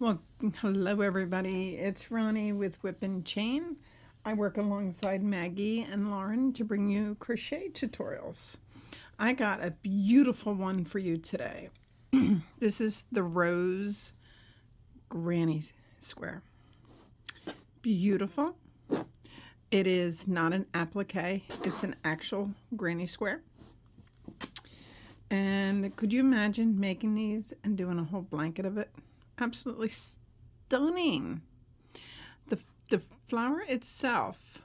Well, hello everybody. It's Ronnie with Whip and Chain. I work alongside Maggie and Lauren to bring you crochet tutorials. I got a beautiful one for you today. This is the Rose Granny Square. Beautiful. It is not an applique, it's an actual granny square. And could you imagine making these and doing a whole blanket of it? Absolutely stunning. The flower itself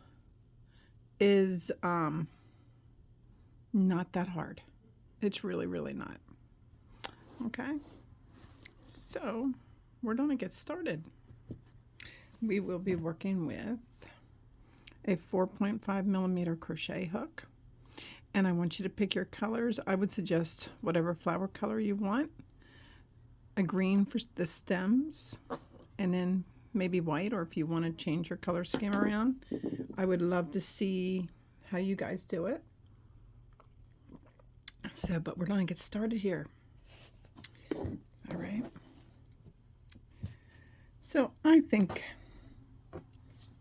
is not that hard. It's really not. Okay, so we're going to get started. We will be working with a 4.5 millimeter crochet hook, and I want you to pick your colors. I would suggest whatever flower color you want. A green for the stems, and then maybe white, or if you want to change your color scheme around. I would love to see how you guys do it. So, but we're going to get started here. All right. So I think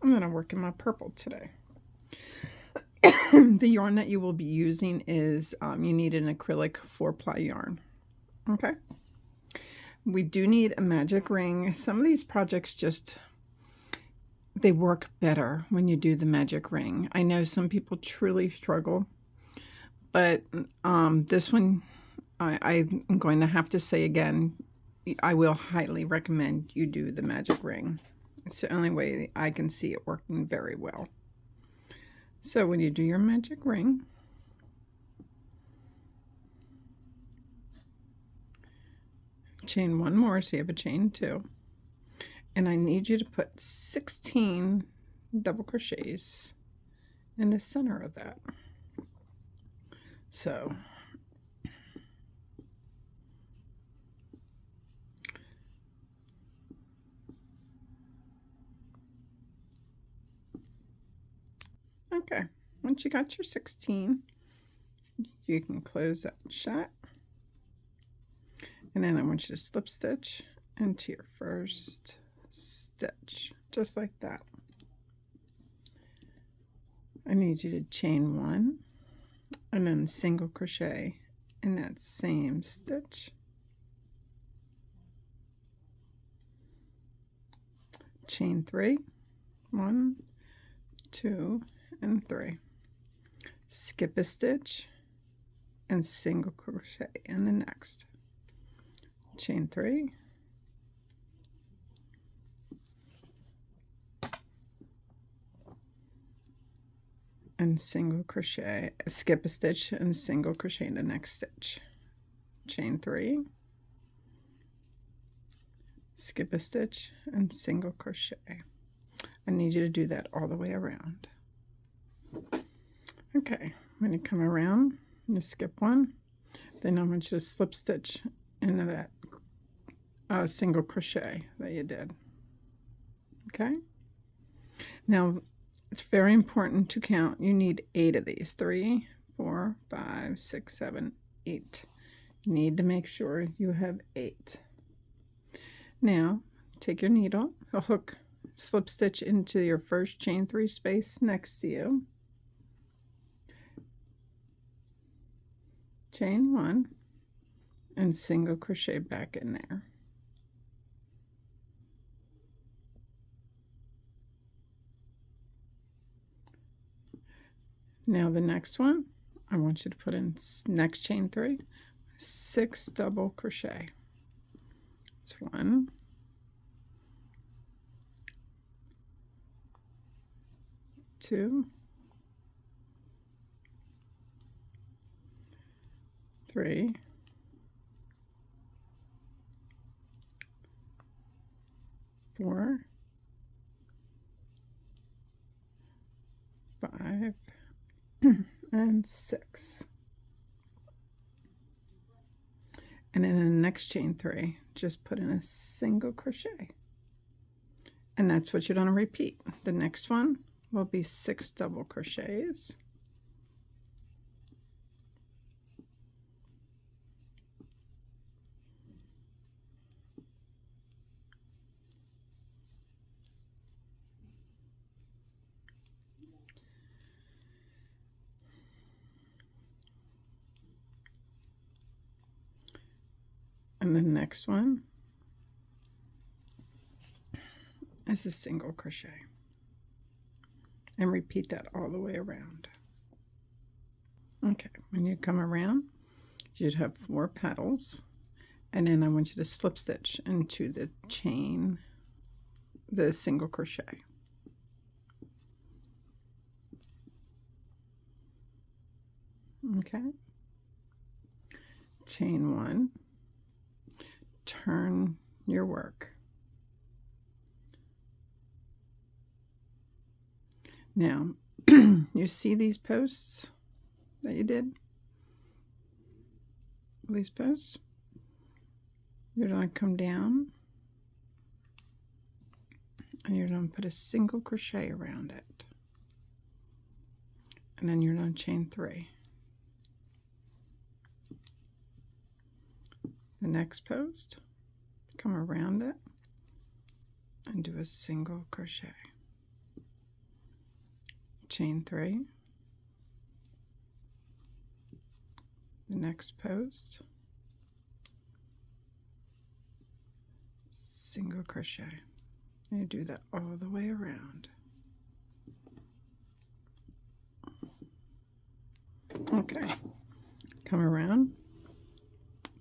I'm going to work in my purple today. The yarn that you will be using is, you need an acrylic 4-ply yarn. Okay. We do need a magic ring. Some of these projects they work better when you do the magic ring. I know some people truly struggle, but this one, I'm going to have to say again, I will highly recommend you do the magic ring. It's the only way I can see it working very well. So when you do your magic ring, chain one more, so you have a chain 2. And I need you to put 16 double crochets in the center of that. So okay, once you got your 16, you can close that shut. And then I want you to slip stitch into your first stitch, just like that. I need you to chain 1 and then single crochet in that same stitch. Chain 3, 1, 2, and 3. Skip a stitch and single crochet in the next. Chain 3, and single crochet, skip a stitch and single crochet in the next stitch. Chain 3, skip a stitch and single crochet. I need you to do that all the way around. Okay, when you come around, you skip one, then I want you to slip stitch into that single crochet that you did. Okay, now it's very important to count. You need 8 of these. 3, 4, 5, 6, 7, 8. You need to make sure you have 8. Now take your needle, a hook, slip stitch into your first chain 3 space next to you, chain 1, and single crochet back in there. Now the next one, I want you to put in next chain 3, 6 double crochet. It's 1, 2, 3, 4, 5, and 6. And then in the next chain 3, just put in a single crochet. And that's what you're going to repeat. The next one will be 6 double crochets. next one is a single crochet, and repeat that all the way around. Okay, when you come around, you'd have 4 petals, and then I want you to slip stitch into the chain, the single crochet. Okay, chain 1, turn your work. Now, you see these posts that you did? These posts? You're going to come down and you're going to put a single crochet around it. And then you're going to chain 3. The next post, come around it and do a single crochet. Chain 3. The next post, single crochet. And you do that all the way around. Okay, come around,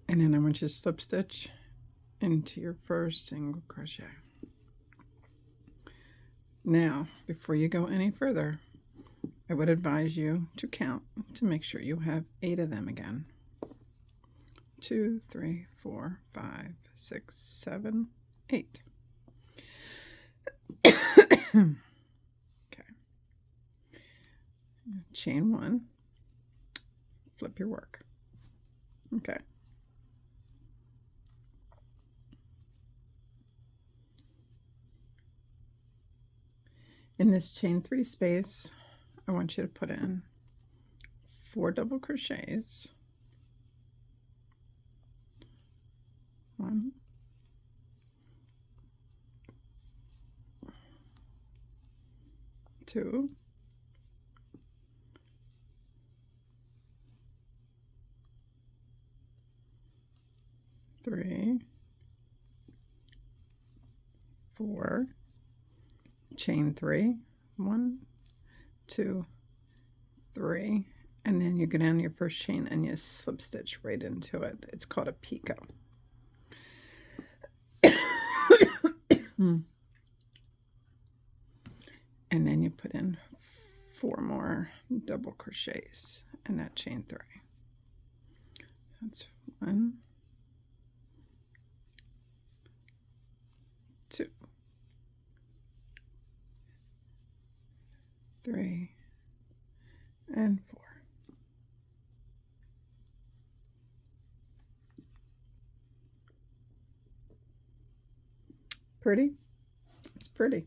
and then I want you to slip stitch into your first single crochet. Now, before you go any further, I would advise you to count to make sure you have 8 of them again. 2, 3, 4, 5, 6, 7, 8. Okay. Chain 1, flip your work. Okay. In this chain 3 space, I want you to put in 4 double crochets. 1, 2, 3, 4, chain 3, 1, 2, 3, and then you go down your first chain and you slip stitch right into it. It's called a picot. And then you put in 4 more double crochets in that chain 3. That's 1, 2, 3, and 4. Pretty? It's pretty.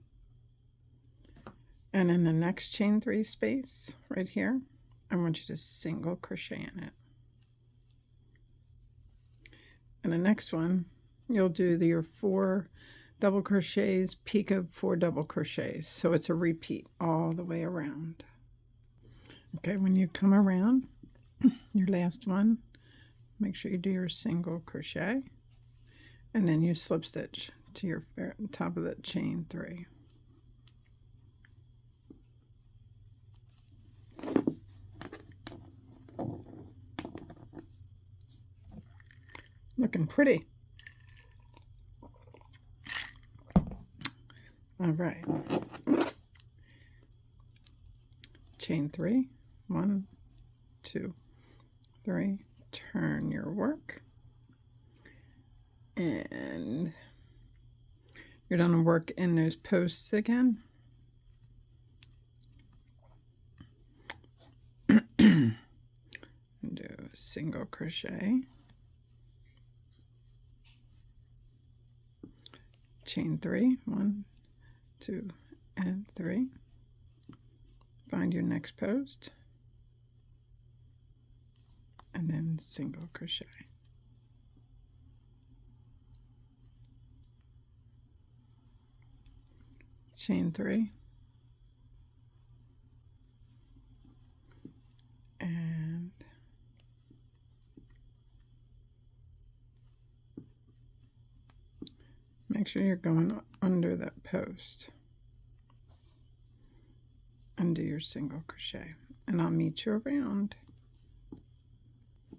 And in the next chain 3 space right here, I want you to single crochet in it. And the next one, you'll do your 4 double crochets, picot, 4 double crochets. So it's a repeat all the way around. Okay, when you come around your last one, make sure you do your single crochet, and then you slip stitch to your top of that chain 3. Looking pretty. All right. Chain 3, 1, 2, 3. Turn your work, and you're going to work in those posts again. And do a single crochet, chain 3, 1, 2, and 3. Find your next post, and then single crochet. Chain 3, and make sure you're going under that post. Undo your single crochet, and I'll meet you around.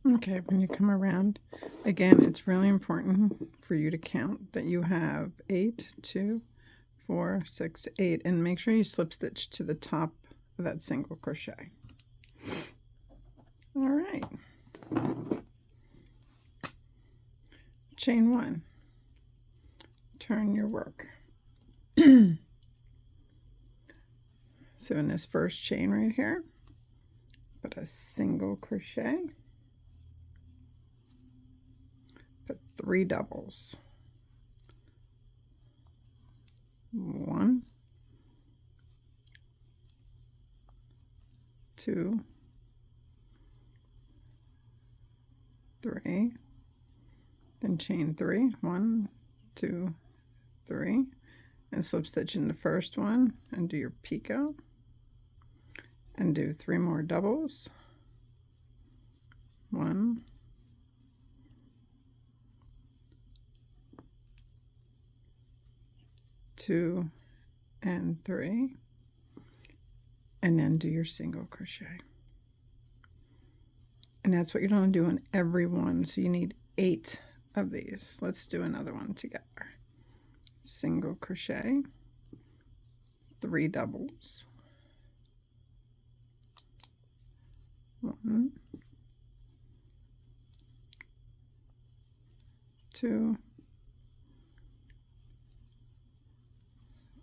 Okay, when you come around, again, it's really important for you to count that you have 8, 2, 4, 6, 8, and make sure you slip stitch to the top of that single crochet. All right. Chain 1. Turn your work. So in this first chain right here, put a single crochet, put 3 doubles. 1, 2, 3, then chain 3, 1, 2, 3, and slip stitch in the first one and do your picot, and do 3 more doubles. 1, 2, and 3, and then do your single crochet. And that's what you're going to do in every one. So you need 8 of these. Let's do another one together. Single crochet, 3 doubles, 1, 2,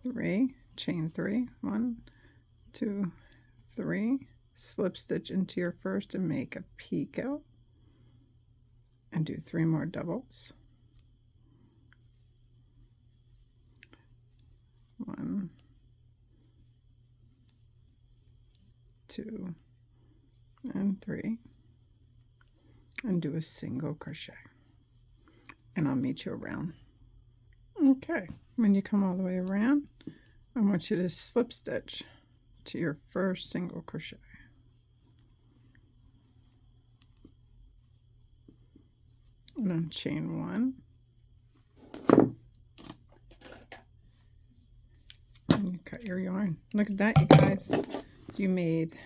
3, chain 3, 1, 2, 3, slip stitch into your first and make a picot, and do 3 more doubles. 1, 2, and 3, and do a single crochet, and I'll meet you around. Okay, when you come all the way around, I want you to slip stitch to your first single crochet. And then chain 1, and you cut your yarn. Look at that, you guys. You made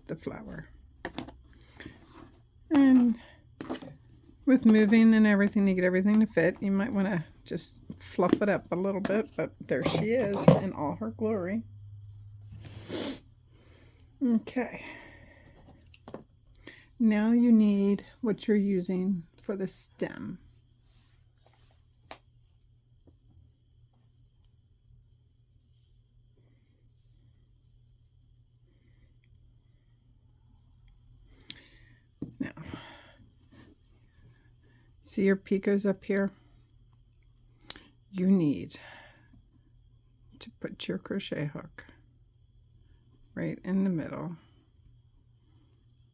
the flower. And with moving and everything to get everything to fit, you might want to just fluff it up a little bit, but there she is in all her glory. Okay. Now you need what you're using for the stem. Now, see your picots up here? You need to put your crochet hook right in the middle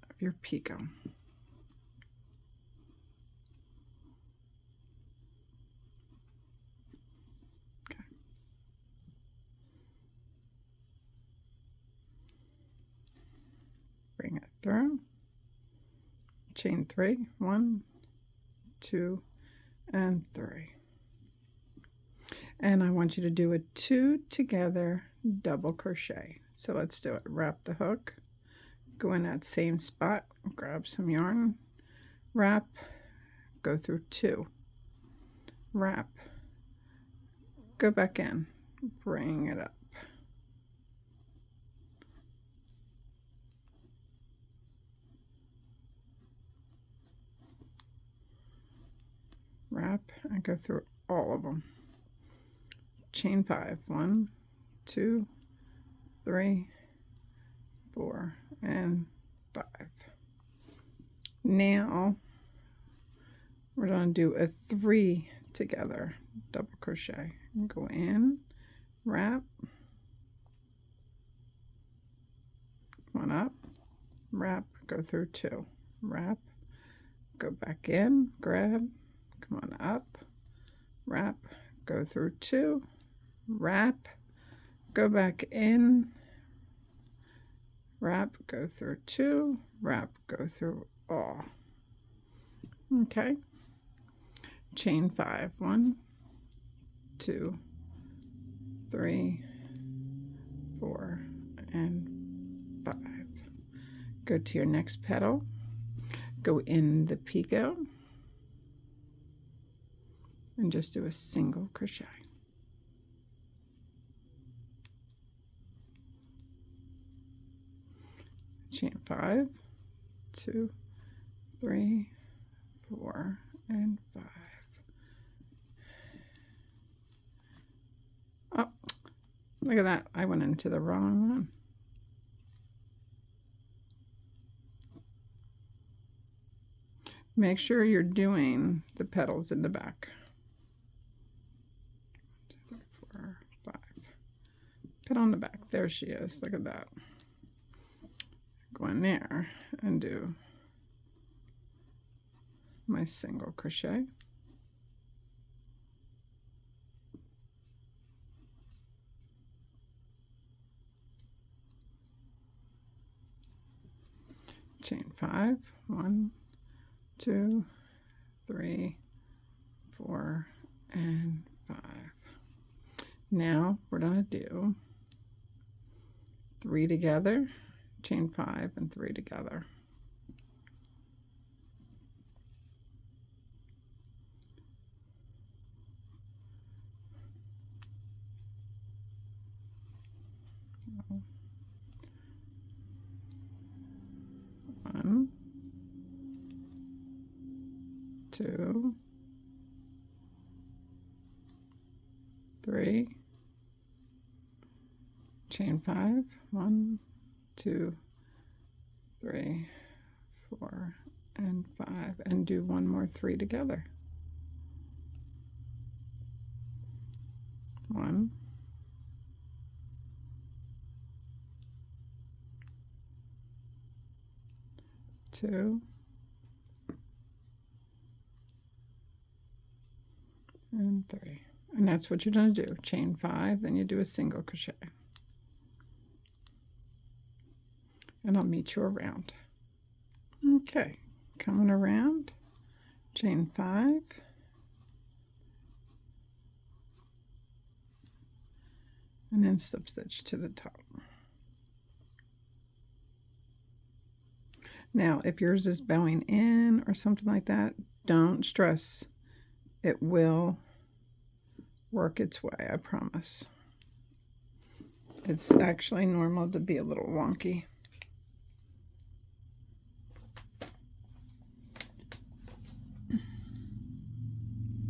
of your picot. Okay. Bring it through. Chain 3, 1, 2, and 3. And I want you to do a 2 together double crochet. So let's do it. Wrap the hook, go in that same spot, grab some yarn, wrap, go through 2, wrap, go back in, bring it up. Wrap and go through all of them. Chain 5, 1, 2, 3, 4, and 5. Now we're going to do a 3 together double crochet. Go in, wrap, one up, wrap, go through 2, wrap, go back in, grab, come on up, wrap, go through 2, wrap, go back in, wrap, go through 2, wrap, go through all. Okay, chain 5, 1, 2, 3, 4, and 5. Go to your next petal, go in the picot, and just do a single crochet. Chain 5, 2, 3, 4, and 5. Oh, look at that. I went into the wrong one. Make sure you're doing the petals in the back. 2, 3, 4, 5. Put on the back. There she is. Look at that. Go in there and do my single crochet. Chain 5, 1, 2, 3, 4, and 5. Now we're going to do 3 together, chain 5 and 3 together. One, 2, 3, chain 5, 1, 2, 3, 4, and 5, and do one more 3 together. 1, 2, and 3. And that's what you're going to do. Chain 5, then you do a single crochet. And I'll meet you around. Okay, coming around, chain 5, and then slip stitch to the top. Now, if yours is bowing in or something like that, don't stress. It will work its way, I promise. It's actually normal to be a little wonky.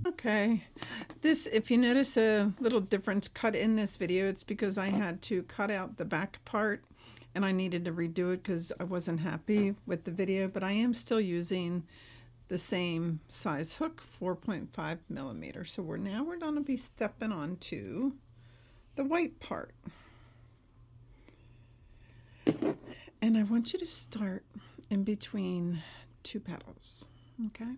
Okay, this, if you notice a little difference cut in this video, it's because I had to cut out the back part and I needed to redo it because I wasn't happy with the video, but I am still using the same size hook, 4.5 millimeters. So we're going to be stepping on to the white part. And I want you to start in between 2 petals, okay?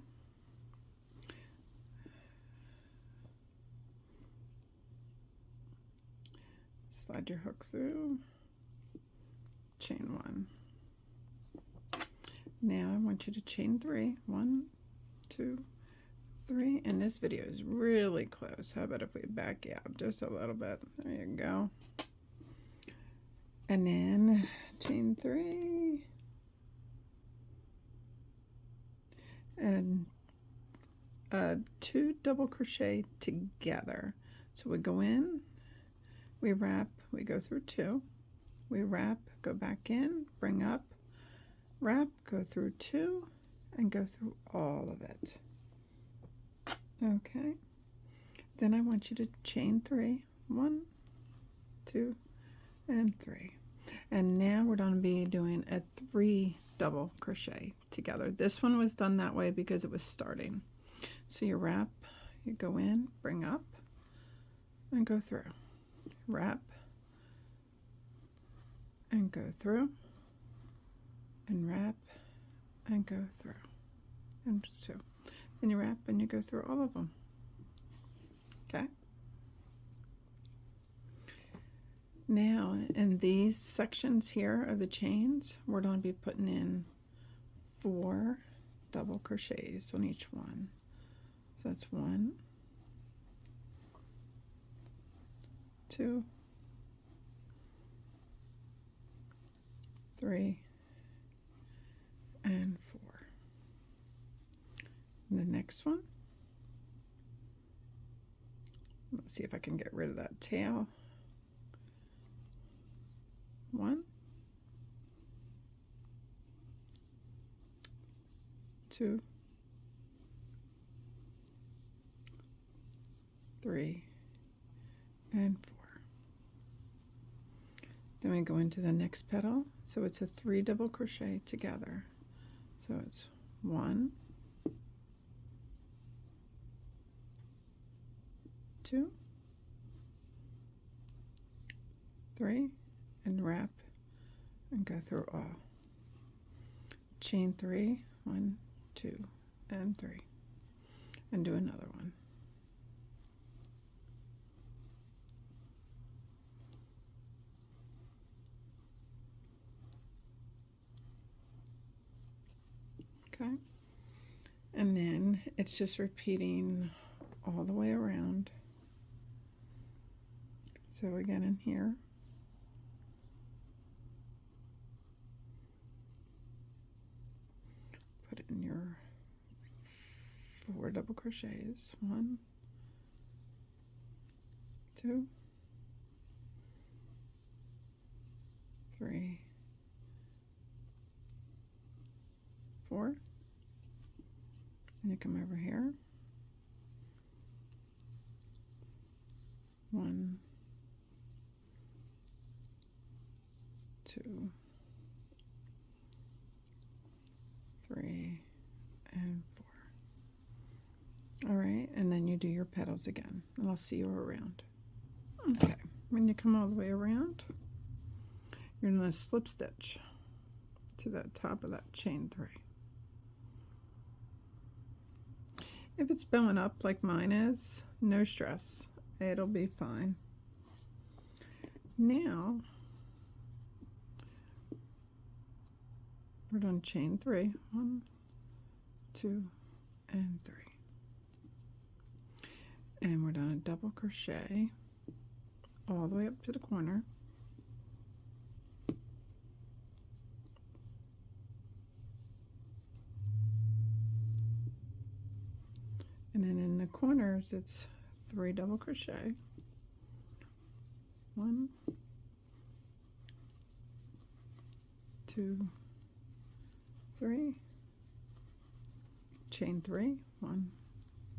Slide your hook through, chain 1. Now I want you to chain 3. 1, 2, 3. And this video is really close. How about if we back out just a little bit? There you go. And then chain 3. And 2 double crochet together. So we go in, we wrap, we go through 2, we wrap, go back in, bring up, wrap, go through 2, and go through all of it. Okay, then I want you to chain 3, 1, 2, and 3. And now we're going to be doing a 3 double crochet together. This one was done that way because it was starting. So you wrap, you go in, bring up, and go through. Wrap, and go through, and wrap, and go through, and 2. Then you wrap and you go through all of them. Okay? Now, in these sections here of the chains, we're going to be putting in 4 double crochets on each one. So that's 1, 2, 3, and 4. And the next one, let's see if I can get rid of that tail. 1, 2, 3, and 4. Then we go into the next petal, so it's a 3 double crochet together. So it's 1, 2, 3, and wrap and go through all. Chain 3, 1, 2, and 3, and do another one. Okay, and then it's just repeating all the way around. So again in here, put in your 4 double crochets, 1, 2, 3, 4, and you come over here, 1, 2, 3, and 4. All right, and then you do your petals again, and I'll see you around. Okay, when you come all the way around, you're going to slip stitch to the top of that chain 3. If it's bowing up like mine is, no stress, it'll be fine. Now we're done chain 3, 1, 2, and 3, and we're done a double crochet all the way up to the corner, and then in the corners it's 3 double crochet, 1, 2, 3, chain 3, 1,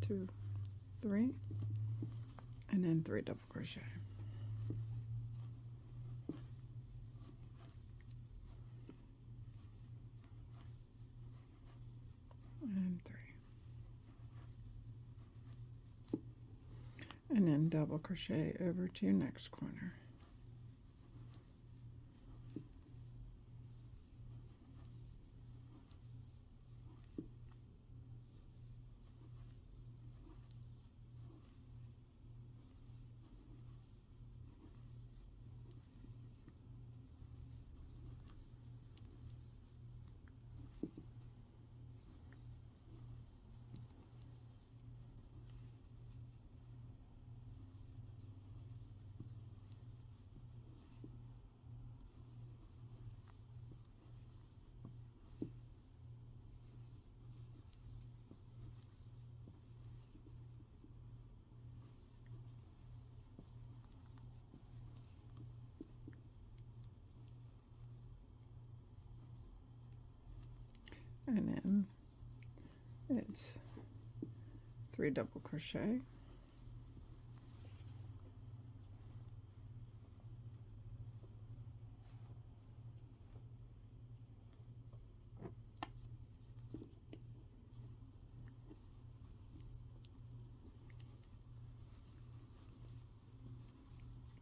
2, 3, and then 3 double crochet. And 3. And then double crochet over to your next corner. And then it's 3 double crochet,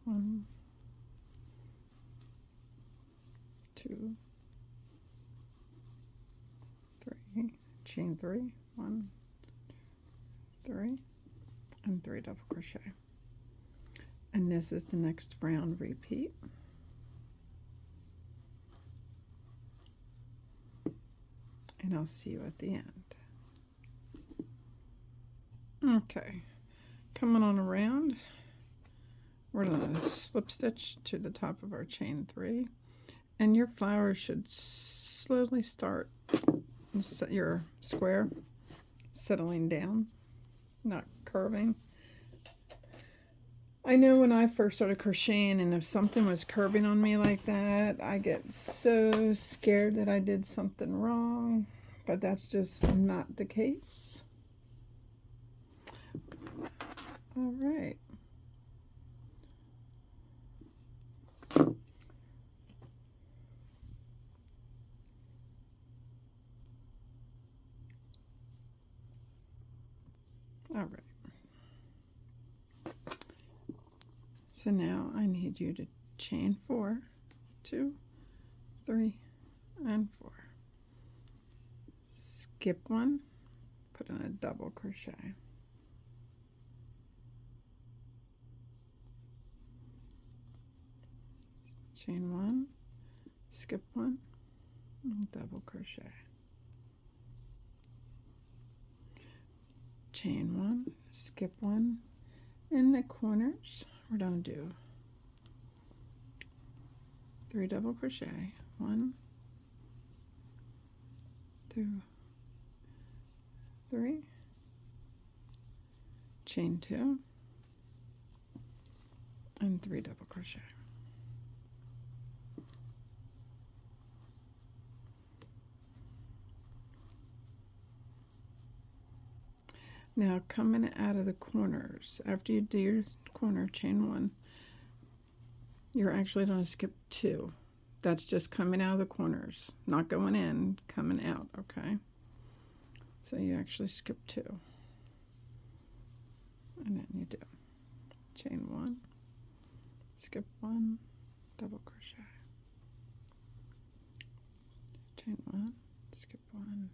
one, 2, 3, chain 3, 1, 3, and 3 double crochet. And this is the next round repeat. And I'll see you at the end. Okay, coming on around, we're going to slip stitch to the top of our chain 3, and your flower should slowly start your square settling down, not curving. I know when I first started crocheting, and if something was curving on me like that, I get so scared that I did something wrong, but that's just not the case. All right. All right. So now I need you to chain 4, 2, 3, and 4. Skip 1, put in a double crochet. Chain 1, skip 1, and double crochet. Chain 1, skip 1. In the corners, we're going to do 3 double crochet. 1, 2, 3. Chain 2, and 3 double crochet. Now coming out of the corners, after you do your corner, chain 1, you're actually going to skip 2. That's just coming out of the corners, not going in, coming out, okay? So you actually skip 2. And then you do chain 1, skip 1, double crochet. Chain 1, skip 1.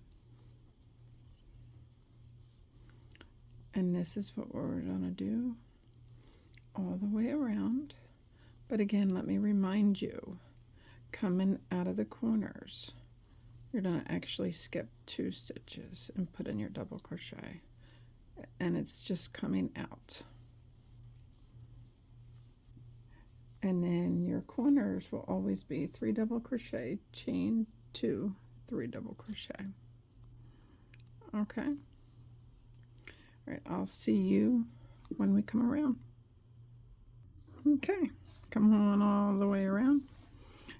And this is what we're going to do all the way around. But again, let me remind you, coming out of the corners, you're going to actually skip 2 stitches and put in your double crochet. And it's just coming out. And then your corners will always be 3 double crochet, chain 2, 3 double crochet. Okay? All right, I'll see you when we come around. Okay, come on all the way around,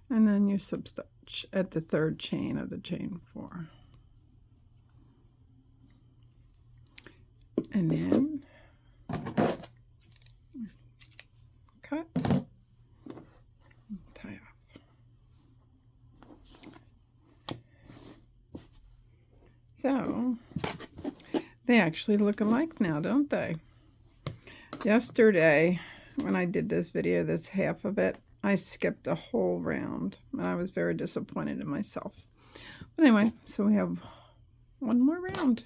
and then you substitch at the 3rd chain of the chain 4. And then cut, tie off. So they actually look alike now, don't they? Yesterday, when I did this video, this half of it, I skipped a whole round, and I was very disappointed in myself. But anyway, so we have one more round.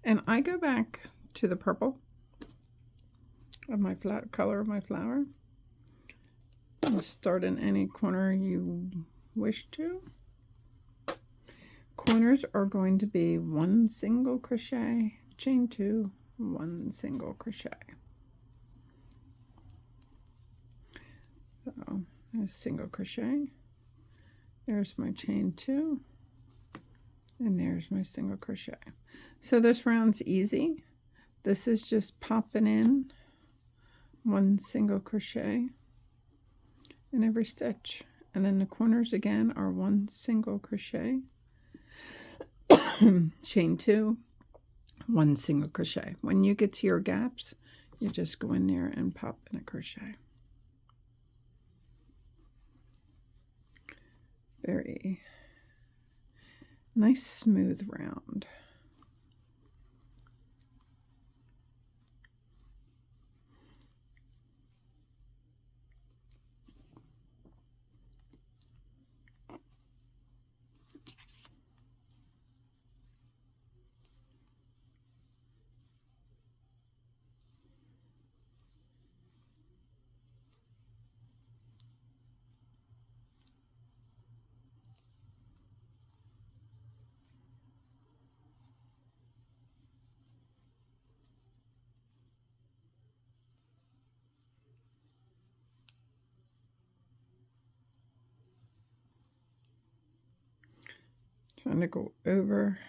And I go back to the purple of my color of my flower, and start in any corner you wish to. Corners are going to be 1 single crochet, chain 2, 1 single crochet. So there's single crochet, there's my chain 2, and there's my single crochet. So this round's easy. This is just popping in 1 single crochet in every stitch, and then the corners again are 1 single crochet, chain 2, 1 single crochet. When you get to your gaps, you just go in there and pop in a crochet. Very nice smooth round. trying to go over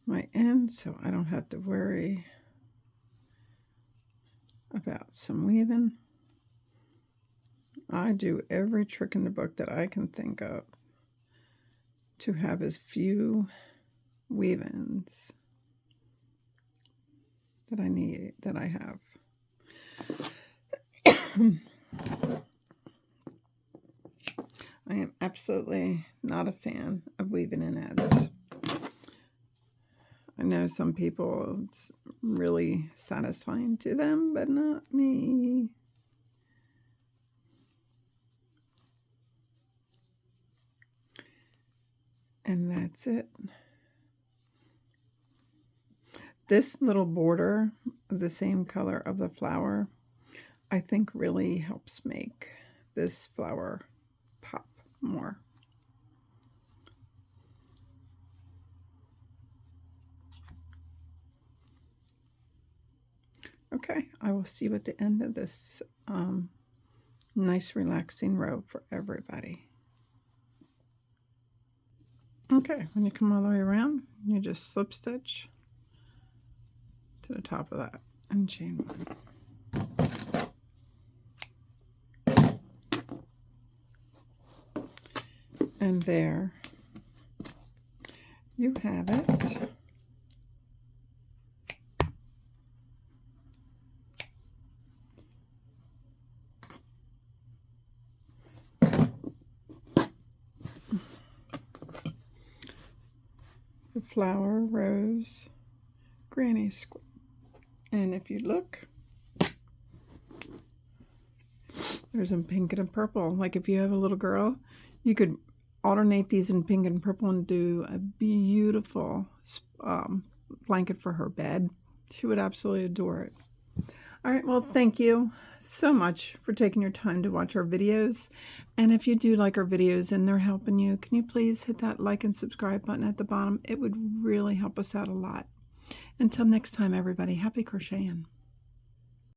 my end so I don't have to worry about some weaving. I do every trick in the book that I can think of to have as few weave-ins that I need, that I have. I am absolutely not a fan of weaving in ends. I know some people, it's really satisfying to them, but not me. And that's it. This little border of the same color of the flower, I think really helps make this flower pop more. Okay, I will see you at the end of this nice relaxing row for everybody. Okay, when you come all the way around, you just slip stitch to the top of that and chain one. And there you have it. The flower, rose, granny square. And if you look, there's some pink and a purple. Like if you have a little girl, you could alternate these in pink and purple and do a beautiful blanket for her bed. She would absolutely adore it. All right, well, thank you so much for taking your time to watch our videos. And if you do like our videos and they're helping you, can you please hit that like and subscribe button at the bottom? It would really help us out a lot. Until next time, everybody, happy crocheting.